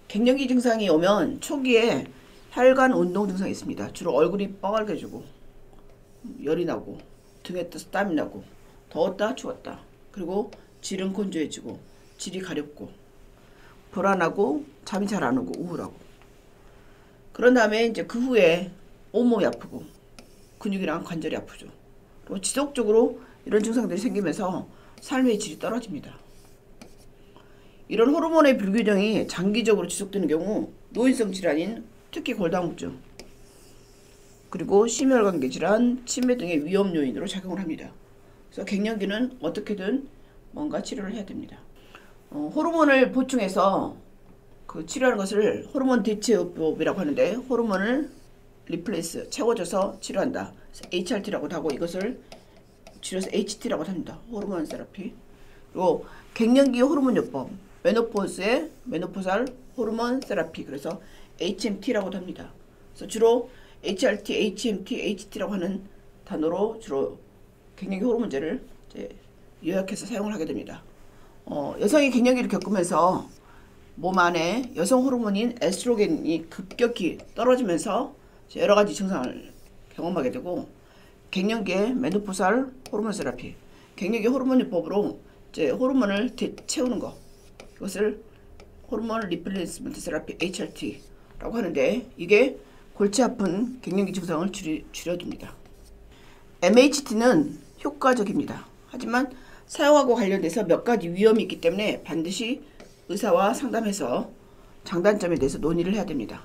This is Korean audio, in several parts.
갱년기 증상이 오면 초기에 혈관 운동 증상이 있습니다. 주로 얼굴이 빨개지고 열이 나고 등에 떠서 땀이 나고 더웠다 추웠다 그리고 질은 건조해지고 질이 가렵고 불안하고 잠이 잘 안 오고 우울하고 그런 다음에 이제 그 후에 온몸이 아프고 근육이랑 관절이 아프죠. 그리고 지속적으로 이런 증상들이 생기면서 삶의 질이 떨어집니다. 이런 호르몬의 불균형이 장기적으로 지속되는 경우 노인성 질환인 특히 골다공증 그리고 심혈관계 질환, 치매 등의 위험 요인으로 작용을 합니다. 그래서 갱년기는 어떻게든 뭔가 치료를 해야 됩니다. 호르몬을 보충해서 그 치료하는 것을 호르몬 대체요법이라고 하는데 호르몬을 리플레이스 채워줘서 치료한다. HRT라고도 하고 이것을 줄여서 HT라고 합니다. 호르몬 세라피. 그리고 갱년기 호르몬요법 메노포즈의 메노포살 호르몬 세라피 그래서 HMT라고도 합니다. 그래서 주로 HRT, HMT, HT라고 하는 단어로 주로 갱년기 호르몬제를 이제 요약해서 사용을 하게 됩니다. 여성이 갱년기를 겪으면서 몸 안에 여성 호르몬인 에스트로겐이 급격히 떨어지면서 여러 가지 증상을 경험하게 되고 갱년기에 메노포살 호르몬 세라피, 갱년기 호르몬요법으로 이제 호르몬을 채우는 거 이것을 호르몬 리플레이스먼트 세라피 HRT라고 하는데 이게 골치 아픈 갱년기 증상을 줄여줍니다. MHT는 효과적입니다. 하지만 사용하고 관련돼서 몇 가지 위험이 있기 때문에 반드시 의사와 상담해서 장단점에 대해서 논의를 해야 됩니다.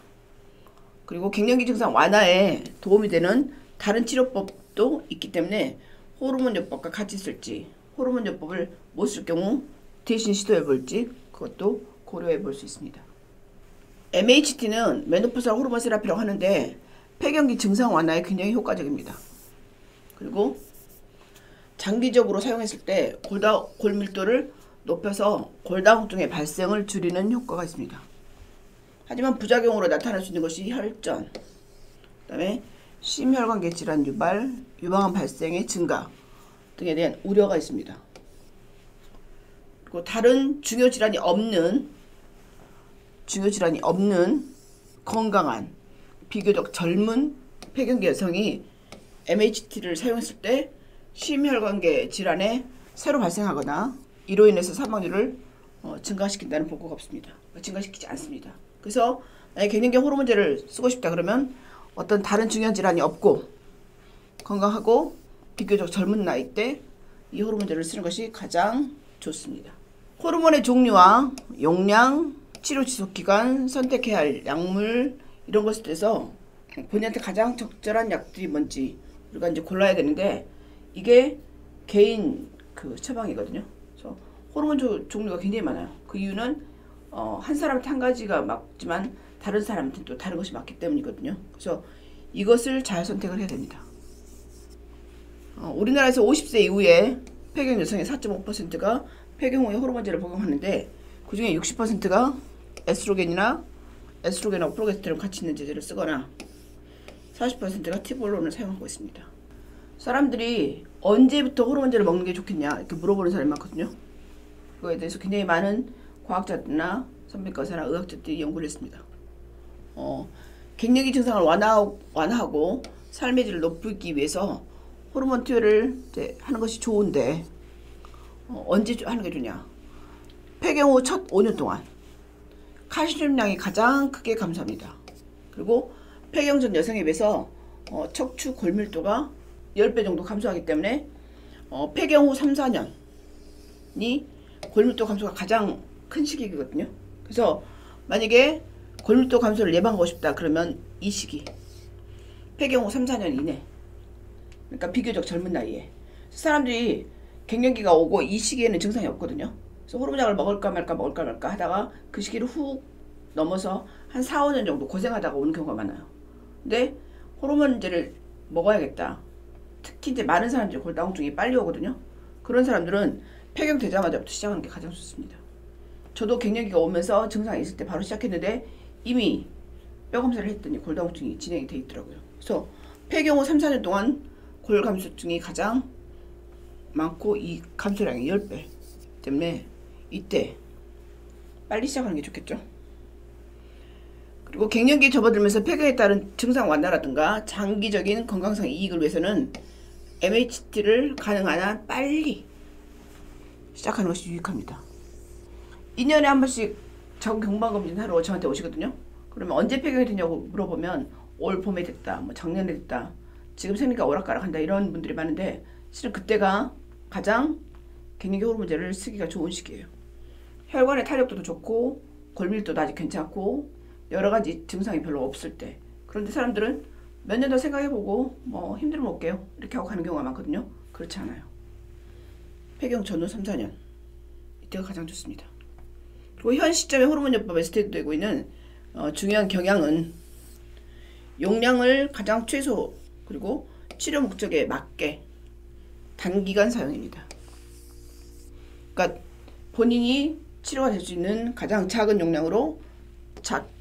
그리고 갱년기 증상 완화에 도움이 되는 다른 치료법도 있기 때문에 호르몬요법과 같이 쓸지 호르몬요법을 못 쓸 경우 대신 시도해 볼지 그것도 고려해 볼 수 있습니다. MHT는 메노포살 호르몬 세라피라고 하는데 폐경기 증상 완화에 굉장히 효과적입니다. 그리고 장기적으로 사용했을 때 골밀도를 높여서 골다공증의 발생을 줄이는 효과가 있습니다. 하지만 부작용으로 나타날 수 있는 것이 혈전, 그 다음에 심혈관계 질환 유발, 유방암 발생의 증가 등에 대한 우려가 있습니다. 그리고 다른 중요 질환이 없는 건강한 비교적 젊은 폐경기 여성이 MHT를 사용했을 때 심혈관계 질환에 새로 발생하거나 이로 인해서 사망률을 증가시킨다는 보고가 없습니다. 증가시키지 않습니다. 그래서 갱년기 호르몬제를 쓰고 싶다 그러면 어떤 다른 중요한 질환이 없고 건강하고 비교적 젊은 나이 때 이 호르몬제를 쓰는 것이 가장 좋습니다. 호르몬의 종류와 용량, 치료 지속기간, 선택해야 할 약물 이런 것에 대해서 본인한테 가장 적절한 약들이 뭔지 우리가 이제 골라야 되는데 이게 개인 그 처방이거든요. 그래서 호르몬 종류가 굉장히 많아요. 그 이유는 한 사람한테 한 가지가 맞지만 다른 사람한테 또 다른 것이 맞기 때문이거든요. 그래서 이것을 잘 선택을 해야 됩니다. 우리나라에서 50세 이후에 폐경 여성의 4.5%가 폐경 후에 호르몬제를 복용하는데 그 중에 60%가 에스트로겐하고 프로게스테론 같이 있는 제제를 쓰거나 40%가 티볼론을 사용하고 있습니다. 사람들이 언제부터 호르몬제를 먹는 게 좋겠냐 이렇게 물어보는 사람이 많거든요. 그거에 대해서 굉장히 많은 과학자들이나 선배과 의사나 의학자들이 연구를 했습니다. 갱년기 증상을 완화하고 삶의 질을 높이기 위해서 호르몬 투여를 이제 하는 것이 좋은데 언제 하는 게 좋냐? 폐경 후 첫 5년 동안 칼슘량이 가장 크게 감소합니다. 그리고 폐경 전 여성에 비해서 척추 골밀도가 10배 정도 감소하기 때문에 폐경 후 3, 4년이 골밀도 감소가 가장 큰 시기거든요. 그래서 만약에 골밀도 감소를 예방하고 싶다 그러면 이 시기 폐경 후 3, 4년 이내 그러니까 비교적 젊은 나이에 사람들이 갱년기가 오고 이 시기에는 증상이 없거든요. 그래서 호르몬약을 먹을까 말까 하다가 그 시기를 훅 넘어서 한 4, 5년 정도 고생하다가 오는 경우가 많아요. 근데 호르몬제를 먹어야겠다. 특히 이제 많은 사람들이 골다공증이 빨리 오거든요. 그런 사람들은 폐경 되자마자부터 시작하는 게 가장 좋습니다. 저도 갱년기가 오면서 증상이 있을 때 바로 시작했는데 이미 뼈 검사를 했더니 골다공증이 진행이 돼 있더라고요. 그래서 폐경 후 3, 4년 동안 골감소증이 가장 많고 이 감소량이 10배 때문에 이때 빨리 시작하는 게 좋겠죠. 그리고 갱년기에 접어들면서 폐경에 따른 증상 완화라든가 장기적인 건강상 이익을 위해서는 MHT를 가능한 한 빨리 시작하는 것이 유익합니다. 2년에 한 번씩 자궁 경부암검진 하러 저한테 오시거든요. 그러면 언제 폐경이 되냐고 물어보면 올 봄에 됐다, 뭐 작년에 됐다, 지금 생리가 오락가락한다 이런 분들이 많은데 실은 그때가 가장 갱년기 호르몬제를 쓰기가 좋은 시기예요. 혈관의 탄력도도 좋고 골밀도도 아직 괜찮고 여러가지 증상이 별로 없을 때. 그런데 사람들은 몇 년 더 생각해보고 뭐 힘들면 올게요 이렇게 하고 가는 경우가 많거든요. 그렇지 않아요. 폐경 전후 3, 4년 이때가 가장 좋습니다. 그리고 현 시점에 호르몬요법에 스테이되고 있는 중요한 경향은 용량을 가장 최소 그리고 치료 목적에 맞게 단기간 사용입니다. 그러니까 본인이 치료가 될 수 있는 가장 작은 용량으로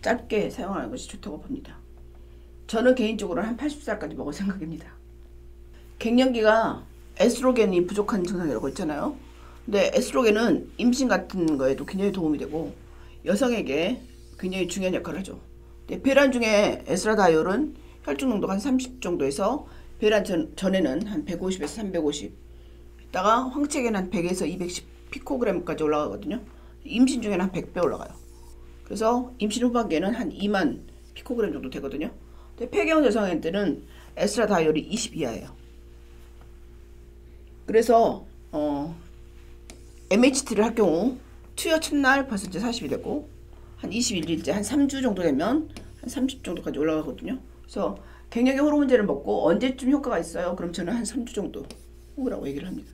짧게 사용하는 것이 좋다고 봅니다. 저는 개인적으로 한 80살까지 먹을 생각입니다. 갱년기가 에스트로겐이 부족한 증상이라고 했잖아요. 근데 에스트로겐은 임신 같은 거에도 굉장히 도움이 되고 여성에게 굉장히 중요한 역할을 하죠. 배란 중에 에스트라다이올은 혈중 농도가 한 30 정도에서 배란 전에는 한 150에서 350 있다가 황체계는 한 100에서 210 피코그램까지 올라가거든요. 임신 중에는 한 100배 올라가요. 그래서 임신 후반기에는 한 2만 피코그램 정도 되거든요. 근데 폐경 여성한테는 에스트라다이올이 20 이하예요. 그래서 MHT를 할 경우 투여 첫날 벌써 이제 40이 되고 한 21일째 한 3주 정도 되면 한 30 정도까지 올라가거든요. 그래서 갱년기 호르몬제를 먹고 언제쯤 효과가 있어요? 그럼 저는 한 3주 정도 후라고 얘기를 합니다.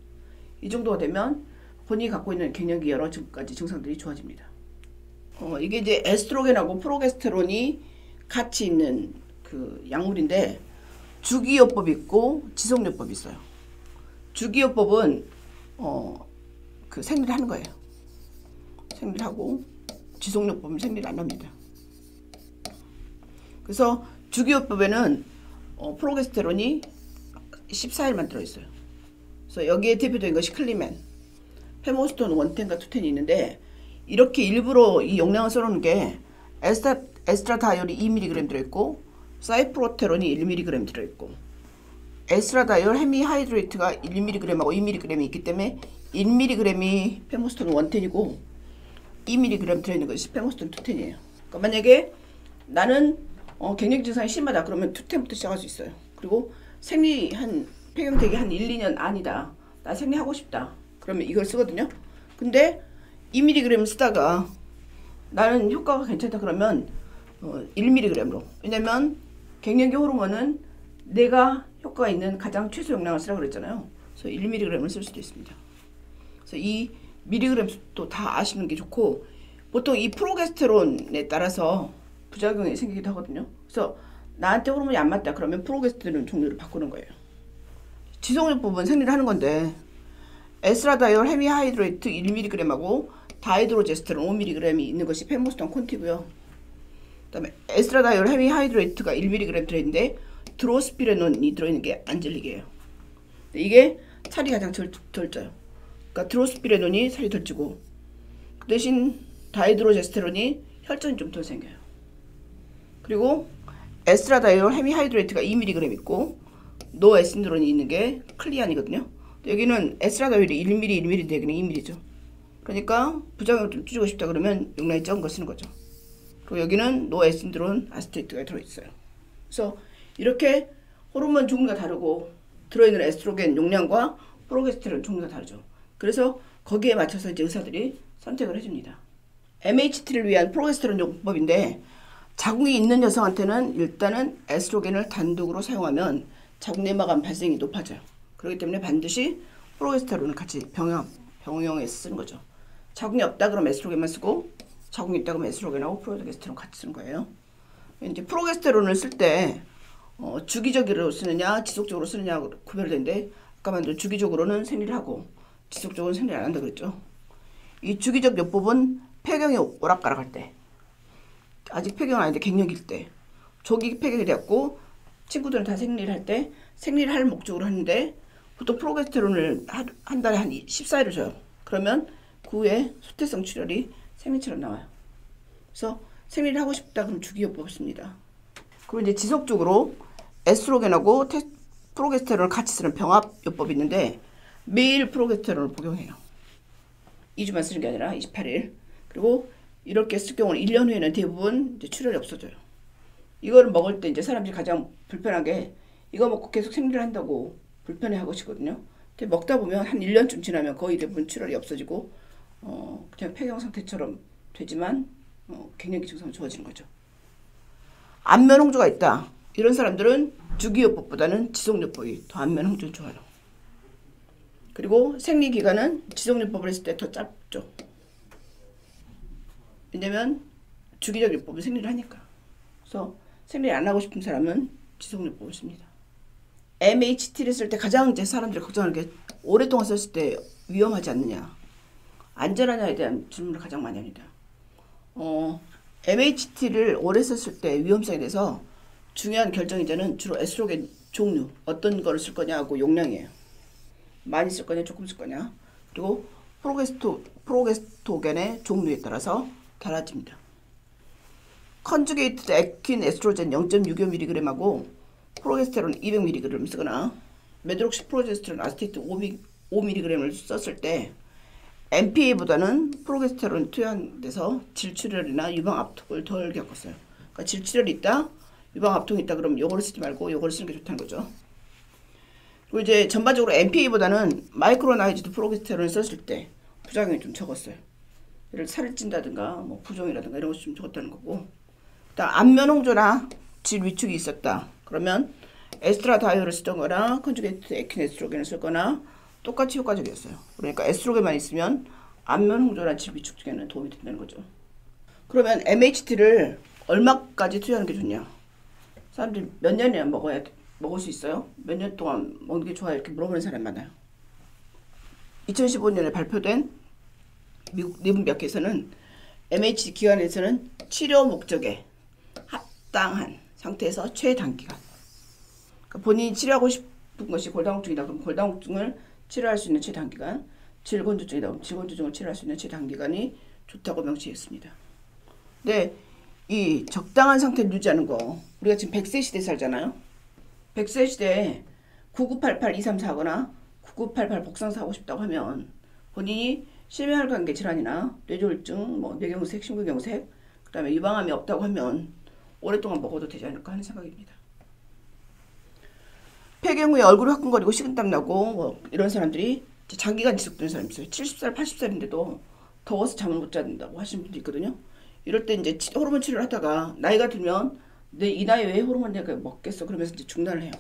이 정도가 되면 본인이 갖고 있는 갱년기 여러 가지 증상들이 좋아집니다. 이게 이제 에스트로겐하고 프로게스테론이 같이 있는 그 약물인데 주기요법이 있고 지속요법이 있어요. 주기요법은 그 생리를 하는 거예요. 생리를 하고 지속요법은 생리를 안 합니다. 그래서 주기요법에는 프로게스테론이 14일만 들어있어요. 그래서 여기에 대표적인 것이 클리멘, 페모스톤 110과 210이 있는데 이렇게 일부러 이 용량을 써놓은 게 에스트라다이올이 2mg 들어있고 사이프로테론이 1mg 들어있고 에스트라다이올 헤미하이드레이트가 1mg하고 2mg이 있기 때문에 1mg이 페모스톤 110이고 2mg 들어있는 것이 페모스톤 210이에요. 그러니까 만약에 나는 갱년기 증상이 심하다 그러면 210부터 시작할 수 있어요. 그리고 생리 폐경되기 한 1, 2년 아니다. 나 생리하고 싶다. 그러면 이걸 쓰거든요. 근데 2mg 쓰다가 나는 효과가 괜찮다 그러면 1mg로. 왜냐면 갱년기 호르몬은 내가 효과가 있는 가장 최소 용량을 쓰라고 그랬잖아요. 그래서 1mg을 쓸 수도 있습니다. 그래서 이 미리그램도 다 아시는 게 좋고 보통 이 프로게스테론에 따라서 부작용이 생기기도 하거든요. 그래서 나한테 호르몬이 안 맞다 그러면 프로게스테론 종류를 바꾸는 거예요. 지속요법은 생리를 하는 건데 에스트라다이올 헤미하이드레이트 1mg하고 다이드로제스테론 5mg이 있는 것이 페모스톤 콘티고요. 그 다음에 에스트라다이올 헤미하이드레이트가 1mg 들어있는데 드로스피레논이 들어있는 게 안젤릭이에요. 이게 살이 가장 덜 쪄요. 그러니까 드로스피레논이 살이 덜 찌고 그 대신 다이드로제스테론이 혈전이 좀 덜 생겨요. 그리고 에스트라다이올 헤미하이드레이트가 2mg 있고 노에스드론이 있는 게 클리안이거든요. 여기는 에스트라다이올이 1mg 되기는 2mg죠. 그러니까 부작용을 좀 줄이고 싶다 그러면 용량이 적은 거 쓰는 거죠. 그리고 여기는 노에스드론 아스테이트가 들어있어요. 그래서 이렇게 호르몬 종류가 다르고 들어있는 에스트로겐 용량과 프로게스테론 종류가 다르죠. 그래서 거기에 맞춰서 이제 의사들이 선택을 해줍니다. MHT를 위한 프로게스테론 요법인데 자궁이 있는 여성한테는 일단은 에스트로겐을 단독으로 사용하면 자궁 내막암 발생이 높아져요. 그렇기 때문에 반드시 프로게스테론을 같이 병용해서 쓰는 거죠. 자궁이 없다 그러면 에스트로겐만 쓰고 자궁이 있다 그러면 에스트로겐하고 프로게스테론 같이 쓰는 거예요. 이제 프로게스테론을 쓸 때 주기적으로 쓰느냐 지속적으로 쓰느냐 구별되는데 아까 말한 주기적으로는 생리를 하고 지속적으로는 생리를 안 한다 그랬죠. 이 주기적 요법은 폐경이 오락가락할 때 아직 폐경 아닌데 갱년기일 때 조기 폐경이 되었고 친구들은 다 생리를 할 때 생리를 할 목적으로 하는데 보통 프로게스테론을 한 달에 한 14일을 줘요. 그러면 그 후에 소태성 출혈이 생리처럼 나와요. 그래서 생리를 하고 싶다 그럼 주기요법을 씁니다. 그리고 이제 지속적으로 에스트로겐하고 프로게스테론을 같이 쓰는 병합요법이 있는데 매일 프로게스테론을 복용해요. 2주만 쓰는 게 아니라 28일. 그리고 이렇게 쓸 경우는 1년 후에는 대부분 이제 출혈이 없어져요. 이거를 먹을 때 이제 사람들이 가장 불편한 게 이거 먹고 계속 생리를 한다고 불편해 하시거든요. 근데 먹다 보면 한 1년쯤 지나면 거의 대부분 출혈이 없어지고 그냥 폐경 상태처럼 되지만 갱년기 증상은 좋아지는 거죠. 안면 홍조가 있다. 이런 사람들은 주기요법보다는 지속요법이 더 안면 홍조는 좋아요. 그리고 생리 기간은 지속요법을 했을 때 더 짧죠. 왜냐면 주기적 요법은 생리를 하니까. 그래서 생리 안 하고 싶은 사람은 지속요법을 씁니다. MHT를 쓸 때 가장 이제 사람들이 걱정하는 게 오랫동안 썼을 때 위험하지 않느냐, 안전하냐에 대한 질문을 가장 많이 합니다. MHT를 오래 썼을 때 위험성에 대해서 중요한 결정이자는 주로 에스트로겐 종류, 어떤 거를 쓸 거냐하고 용량이에요. 많이 쓸 거냐, 조금 쓸 거냐. 그리고 프로게스토겐의 종류에 따라서 달라집니다. 컨주게이트 에퀸 에스트로겐 0.65mg하고 프로게스테론 200mg 쓰거나 메드록시 프로제스테론 아세테이트 5mg을 썼을 때 MPA보다는 프로게스테론이 투여돼서 질출혈이나 유방압통을 덜 겪었어요. 그러니까 질출혈이 있다, 유방압통이 있다 그러면 요거를 쓰지 말고 요거를 쓰는 게 좋다는 거죠. 그리고 이제 전반적으로 MPA보다는 마이크로나이즈드 프로게스테론을 썼을 때 부작용이 좀 적었어요. 예를 들어 살을 찐다든가 뭐 부종이라든가 이런 것이 좀 적었다는 거고. 일단 안면 홍조나 질 위축이 있었다. 그러면 에스트라다이올을 쓰던 거나 컨주게이트 에퀸 에스트로겐을 쓸거나 똑같이 효과적이었어요. 그러니까 에스트로겐만 있으면 안면 홍조나 질 위축 중에는 도움이 된다는 거죠. 그러면 MHT를 얼마까지 투여하는 게 좋냐? 사람들이 몇 년이나 먹을 수 있어요? 몇 년 동안 먹는 게 좋아요? 이렇게 물어보는 사람이 많아요. 2015년에 발표된 미국 리븐백에서는 MHT 기관에서는 치료 목적에 합당한 상태에서 최단기간. 그러니까 본인이 치료하고 싶은 것이 골다공증이다 그럼 골다공증을 치료할 수 있는 최단기간, 질건조증이다 그럼 질건조증을 치료할 수 있는 최단기간이 좋다고 명시했습니다. 근데 이 적당한 상태를 유지하는 거, 우리가 지금 100세 시대에 살잖아요. 100세 시대에 9988-234 하거나 9988 복상사 하고 싶다고 하면 본인이 심혈관계 질환이나 뇌졸중, 뭐 뇌경색, 심근경색, 그 다음에 유방암이 없다고 하면 오랫동안 먹어도 되지 않을까 하는 생각입니다. 폐경 후에 얼굴이 화끈거리고 식은땀 나고 뭐 이런 사람들이 장기간 지속되는 사람이 있어요. 70살, 80살인데도 더워서 잠을 못 잔다고 하시는 분도 있거든요. 이럴 때 이제 호르몬 치료를 하다가 나이가 들면 내 이 나이에 왜 호르몬 내가 먹겠어 그러면서 이제 중단을 해요.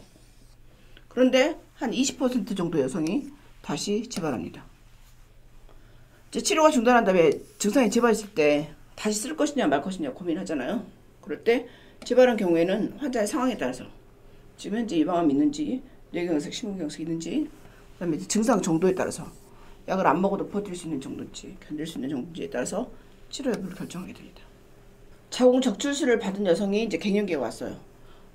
그런데 한 20% 정도 여성이 다시 재발합니다. 이제 치료가 중단한 다음에 증상이 재발했을 때 다시 쓸 것이냐 말 것이냐 고민하잖아요. 그럴 때 재발한 경우에는 환자의 상황에 따라서 지금 현재 유방암이 있는지 뇌경색, 심근경색이 있는지 그다음에 증상 정도에 따라서 약을 안 먹어도 버틸 수 있는 정도인지 견딜 수 있는 정도인지에 따라서 치료 여부를 결정하게 됩니다. 자궁 적출술을 받은 여성이 이제 갱년기가 왔어요.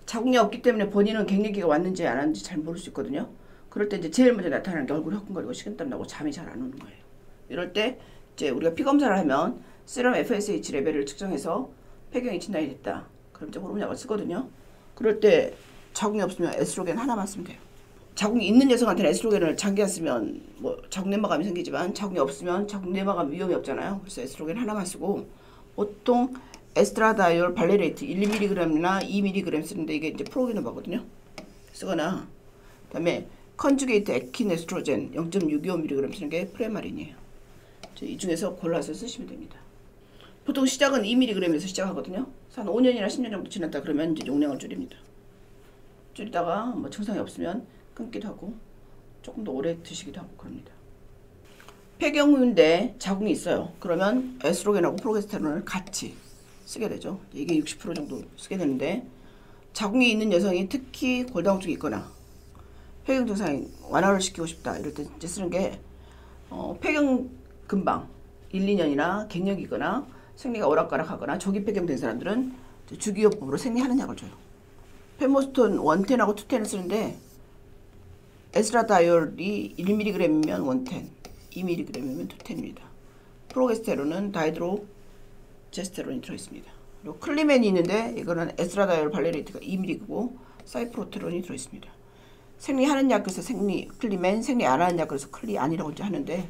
자궁이 없기 때문에 본인은 갱년기가 왔는지 안 왔는지 잘 모를 수 있거든요. 그럴 때 이제 제일 먼저 나타나는 게 얼굴이 화끈거리고 식은땀 나고 잠이 잘 안 오는 거예요. 이럴 때 이제 우리가 피 검사를 하면 세럼 FSH 레벨을 측정해서 폐경이 진단이 됐다. 그럼 이제 호르몬 약을 쓰거든요. 그럴 때 자궁이 없으면 에스트로겐 하나만 쓰면 돼요. 자궁이 있는 여성한테는 에스트로겐을 장기간 쓰면 뭐 자궁 내막암이 생기지만 자궁이 없으면 자궁 내막암 위험이 없잖아요. 그래서 에스트로겐 하나만 쓰고 보통 에스트라다이올 발레레이트 1mg이나 2mg 쓰는데 이게 이제 프로기노바거든요. 쓰거나 그다음에 컨주게이트 에킨 에스트로겐 0.625mg 쓰는 게 프레마린이에요. 이 중에서 골라서 쓰시면 됩니다. 보통 시작은 2mg에서 시작하거든요. 한 5년이나 10년 정도 지났다 그러면 이제 용량을 줄입니다. 줄이다가 뭐 증상이 없으면 끊기도 하고 조금 더 오래 드시기도 하고 그럽니다. 폐경 후인데 자궁이 있어요. 그러면 에스트로겐하고 프로게스테론을 같이 쓰게 되죠. 이게 60% 정도 쓰게 되는데 자궁이 있는 여성이 특히 골다공증이 있거나 폐경 증상이 완화를 시키고 싶다 이럴 때 이제 쓰는 게 폐경 금방 1, 2년이나 갱년기거나 생리가 오락가락하거나 조기 폐경된 사람들은 주기요법으로 생리하는 약을 줘요. 페모스톤 110하고 210을 쓰는데 에스트라다이올이 1mg이면 110, 2mg이면 210입니다. 프로게스테론은 다이드로제스테론이 들어있습니다. 그리고 클리맨이 있는데 이거는 에스트라다이올 발레레이트가 2mg고 사이프로테론이 들어있습니다. 생리하는 약에서 생리 클리맨, 생리 안 하는 약에서 클리안이라고 이제 하는데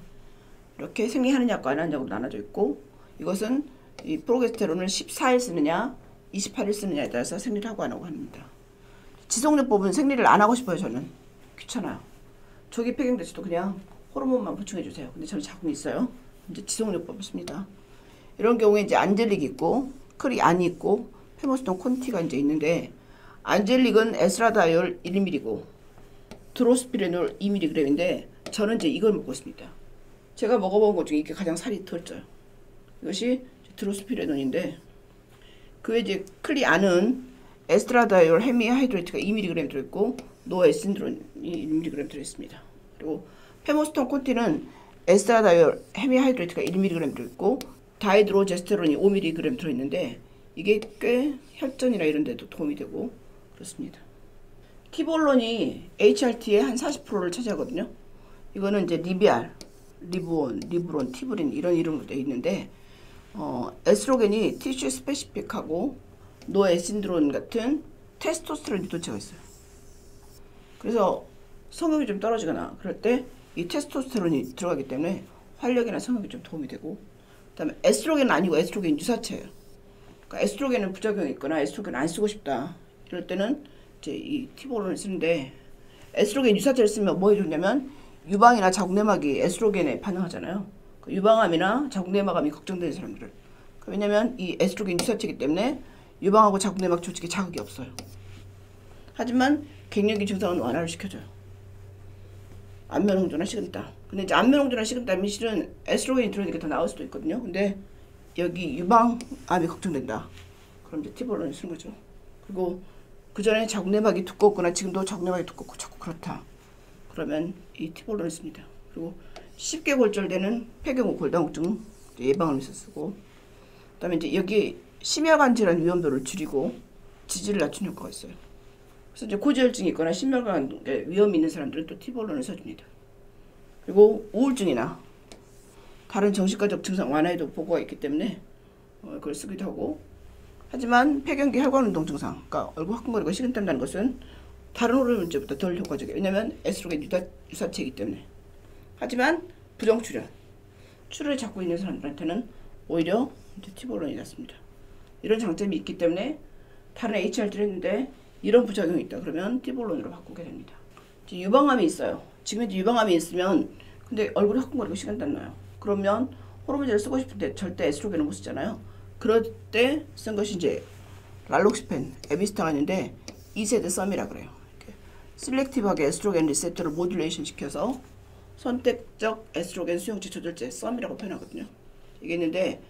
이렇게 생리하는 약과 안 하는 약으로 나눠져 있고 이것은 이 프로게스테론을 14일 쓰느냐 28일 쓰느냐에 따라서 생리를 하고 안 하고 합니다. 지속요법은 생리를 안 하고 싶어요. 저는 귀찮아요. 조기 폐경돼서도 그냥 호르몬만 보충해 주세요. 근데 저는 자궁이 있어요. 이제 지속요법을 씁니다. 이런 경우에 이제 안젤릭이 있고 클리안이 있고 페모스톤 콘티가 이제 있는데 안젤릭은 에스트라다이올 1mg고 드로스피레놀 2mg인데 저는 이제 이걸 먹고 있습니다. 제가 먹어본 것 중에 이게 가장 살이 덜 쪄요. 이것이 드로스피레논인데 그 외에 이제 클리안은 에스트라다이올 헤미하이드레이트가 2mg 들어있고 노에스인드론이 1mg 들어있습니다. 그리고 페모스톤 콘티는 에스트라다이올 헤미하이드레이트가 1mg 들어있고 다이드로제스테론이 5mg 들어있는데 이게 꽤 혈전이나 이런 데도 도움이 되고 그렇습니다. 티볼론이 HRT의 한 40%를 차지하거든요. 이거는 이제 리비알, 리브온, 리브론, 티브린 이런 이름으로 되어 있는데 에스트로겐이 티슈 스페시픽하고 노에신드론 같은 테스토스테론 유도체가 있어요. 그래서 성욕이 좀 떨어지거나 그럴 때 이 테스토스테론이 들어가기 때문에 활력이나 성욕이 좀 도움이 되고 그 다음에 에스트로겐은 아니고 에스트로겐 유사체예요. 그러니까 에스트로겐은 부작용이 있거나 에스트로겐 안 쓰고 싶다 이럴 때는 이제 이 티볼론을 쓰는데 에스트로겐 유사체를 쓰면 뭐 해주냐면 유방이나 자궁내막이 에스트로겐에 반응하잖아요. 그 유방암이나 자궁내막암이 걱정되는 사람들은 왜냐면 이 에스트로겐 유사체이기 때문에 유방하고 자궁내막 조직에 자극이 없어요. 하지만 갱년기 증상은 완화를 시켜줘요. 안면홍조나 식은땀. 근데 이제 안면홍조나 식은땀이 실은 에스트로겐이 들어오니까 더 나을 수도 있거든요. 근데 여기 유방암이 걱정된다. 그럼 이제 티볼론을 쓰는 거죠. 그리고 그 전에 자궁내막이 두껍거나 지금도 자궁내막이 두껍고 자꾸 그렇다. 그러면 이 티볼론을 씁니다. 그리고 쉽게 골절되는 폐경 후 골다공증 예방을 위해서 쓰고 그다음에 이제 여기 심혈관 질환 위험도를 줄이고 지지를 낮추는 효과가 있어요. 그래서 이제 고지혈증이 있거나 심혈관 위험이 있는 사람들은 또 티볼론을 써줍니다. 그리고 우울증이나 다른 정신과적 증상 완화에도 보고가 있기 때문에 그걸 쓰기도 하고 하지만 폐경기 혈관운동 증상, 그러니까 얼굴 화끈거리고 식은땀 나는 것은 다른 호르몬 문제보다 덜 효과적이에요. 왜냐면 에스트로겐 유사체이기 때문에. 하지만 부정출혈, 출혈을 잡고 있는 사람들한테는 오히려 티볼론이 낫습니다. 이런 장점이 있기 때문에 다른 HRT를 했는데 이런 부작용이 있다 그러면 티볼론으로 바꾸게 됩니다. 유방암이 있어요. 지금 이제 유방암이 있으면 근데 얼굴이 화끈거리고 식은땀 나요. 그러면 호르몬제를 쓰고 싶은데 절대 에스트로겐을 못 쓰잖아요. 그럴 때 쓴 것이 이제 랄록시펜, 에비스타간인데 2세대 썸이라 그래요. 이렇게 셀렉티브하게 에스트로겐 리셉터를 모듈레이션 시켜서 선택적 에스트로겐 수용체 조절제 썸이라고 표현하거든요. 이게 있는데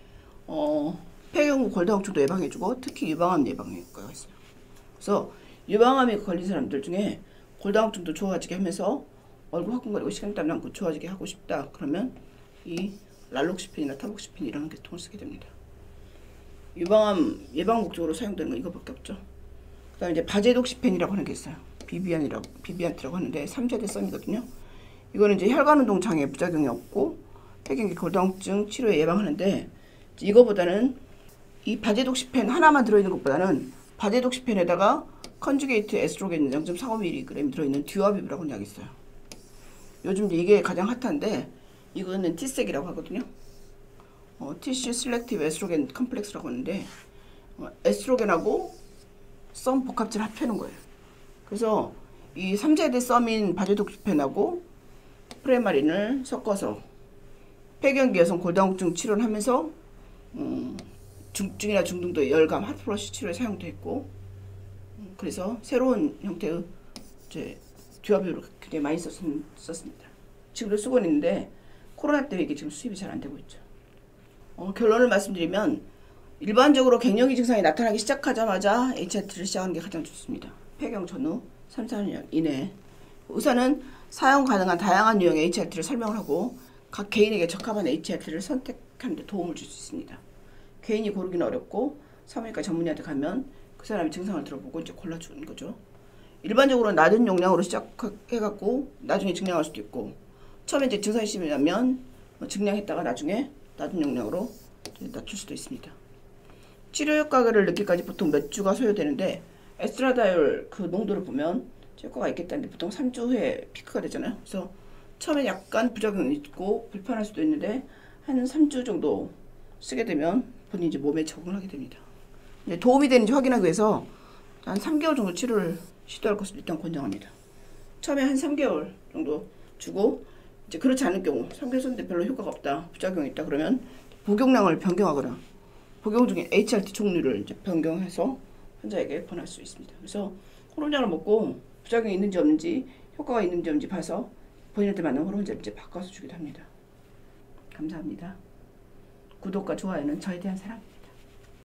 폐경 후 골다공증도 예방해주고 특히 유방암 예방 효과가 있어요. 그래서 유방암에 걸린 사람들 중에 골다공증도 좋아지게 하면서 얼굴 화끈거리고 식은땀 나고 좋아지게 하고 싶다 그러면 이 랄록시펜이나 타복시펜 이런 계통을 쓰게 됩니다. 유방암 예방 목적으로 사용되는 건 이거밖에 없죠. 그 다음에 이제 바제독시펜이라고 하는 게 있어요. 비비안트라고 하는데 3세대 썸이거든요. 이거는 이제 혈관운동 장애 부작용이 없고 폐경기 골다공증 치료에 예방하는데 이거보다는 이 바제독시펜 하나만 들어있는 것보다는 바제독시펜에다가 컨주게이트 에스트로겐 0.45mg 들어있는 듀아비브라고 하는 약이 있어요. 요즘 이게 가장 핫한데 이거는 티색이라고 하거든요. 티슈 셀렉티브 에스트로겐 컴플렉스라고 하는데 에스트로겐하고 썸 복합제를 합쳐놓은 거예요. 그래서 이 3세대 썸인 바제독시펜하고 프레마린을 섞어서 폐경기 여성 골다공증 치료를 하면서 중증이나 중등도의 열감, 핫플러시 치료에 사용되어 있고 그래서 새로운 형태의 이제 듀아비브를 굉장히 많이 썼습니다. 지금도 쓰고 있는데 코로나 때문에 이게 지금 수입이 잘 안 되고 있죠. 결론을 말씀드리면 일반적으로 갱년기 증상이 나타나기 시작하자마자 HRT를 시작하는 게 가장 좋습니다. 폐경 전후 3, 4년 이내에 의사는 사용 가능한 다양한 유형의 HRT를 설명을 하고 각 개인에게 적합한 HRT를 선택하는 데 도움을 줄 수 있습니다. 개인이 고르기는 어렵고 사무니까 전문의한테 가면 그 사람의 증상을 들어보고 이제 골라주는 거죠. 일반적으로 낮은 용량으로 시작해갖고 나중에 증량할 수도 있고 처음에 이제 증상이 심하면 증량했다가 나중에 낮은 용량으로 낮출 수도 있습니다. 치료 효과를 느끼기까지 보통 몇 주가 소요되는데 에스트라다올 그 농도를 보면 효과가 있겠다는데 보통 3주 후에 피크가 되잖아요. 그래서 처음에 약간 부작용이 있고 불편할 수도 있는데 한 3주 정도 쓰게 되면 본인이 이제 몸에 적응을 하게 됩니다. 이제 도움이 되는지 확인하기 위해서 한 3개월 정도 치료를 시도할 것을 일단 권장합니다. 처음에 한 3개월 정도 주고 이제 그렇지 않을 경우 3개월 썼는데 별로 효과가 없다, 부작용이 있다 그러면 복용량을 변경하거나 복용 중에 HRT 종류를 이제 변경해서 환자에게 권할 수 있습니다. 그래서 호르몬약을 먹고 부작용이 있는지 없는지 효과가 있는지 없는지 봐서 본인한테 맞는 호르몬제를 이제 바꿔서 주기도 합니다. 감사합니다. 구독과 좋아요는 저에 대한 사랑.